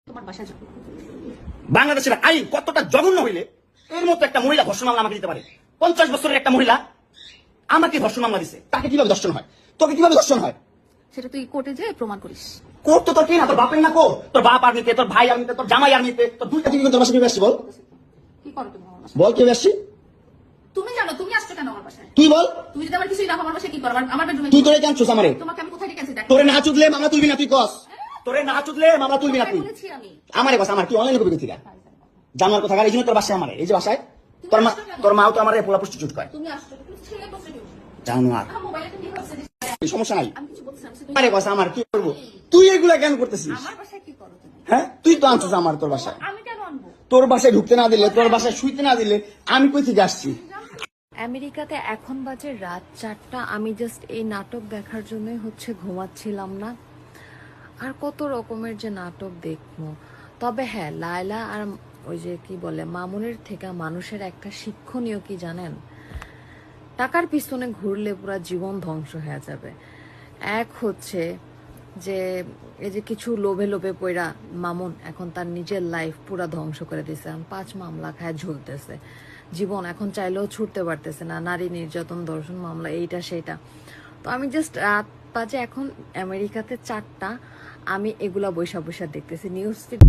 তোমার বাসায় যাবো। বাংলাদেশের আইন কতটা জঘন্য হইলে এর মতো একটা মহিলা ধর্ষণ মামলা আমাকে দিতে পারে? 50 বছরের একটা মহিলা আমাকে ধর্ষণ মামলা দিছে, তাকে কিভাবে ধর্ষণ হয়? তোকে কিভাবে ধর্ষণ হয়? সেটা তুই কোর্টে যেয়ে প্রমাণ করিস। কোর্ট তো তোর কি না, তোর বাপের না কোর্ট? তোর বাপ আর্মিতে, তোর ভাই আর্মিতে, তোর জামাই আর্মিতে, তোর দুইটা কি তোর বাসায় কিভাবে আসছি বল? কি করো তুমি আমার বাসায়? বল কিভাবে আসছি? তুমি জানো তুমি আসছো কেন আমার বাসায়? তুই বল। তুমি যদি আমার কিছুই না আমার বাসায় কি করো? আমার বেডরুমে তুই তোরে কেন চুস আমারে? তোমাকে আমি কোথায় রেখেছি দেখ। তোরে না চুদলে মামলা তুলবি না তুই কস? তোরে না চুদলে মামলা তুলবি না তুই? বলেছি আমি। আমারে কস, আমার কি অনলাইনে কবি থেকে জানার কথা? এই জন্য তোর বাসায় আমারে, এই যে বাসায় তোর মাও তো আমারে পোলা প্রস্টিটিউট কয়। তুমি আসছো তুমি ছেলে বসে দিও। জানো আর আমার মোবাইলে কি হচ্ছে? সমস্যা নাই। আমি কিছু বলছিলাম আরে কস আমার কি করবো? তুই এগুলা কেন করতেছিস? আমার বাসায় কি করো তুমি? হ্যাঁ, তুই তো আনছিস আমার তোর বাসায়। আমি কেন আনবো? তোর বাসায় ঢুকতে না দিলে, তোর বাসায় শুইতে না দিলে আমি কই থেকে আসছি? আমেরিকাতে এখন বাজে রাত 4টা। আমি জাস্ট এই নাটক দেখার জন্যই ঘুমাচ্ছিলাম না। আর কত রকমের যে নাটক দেখবো। তবে হ্যাঁ, লায়লা আর ওই যে কি বলে মামুনের থেকে মানুষের একটা শিক্ষণীয় কি জানেন, টাকার পিছনে ঘুরলে পুরো জীবন ধ্বংস হয়ে যাবে। এক হচ্ছে যে এই যে কিছু লোভে লোভে পইরা মামুন এখন তার নিজের লাইফ পুরা ধ্বংস করে দিছে। 5 মামলা খায় ঝুলতেছে, জীবন এখন চাইলেও ছুটতে পারতেছে না, নারী নির্যাতন, ধর্ষণ মামলা, এইটা সেটা। তো আমি জাস্ট রাত বাজে এখন আমেরিকাতে 4টা, আমি এগুলা বৈশা বৈশা দেখতেছি নিউজ ফিড।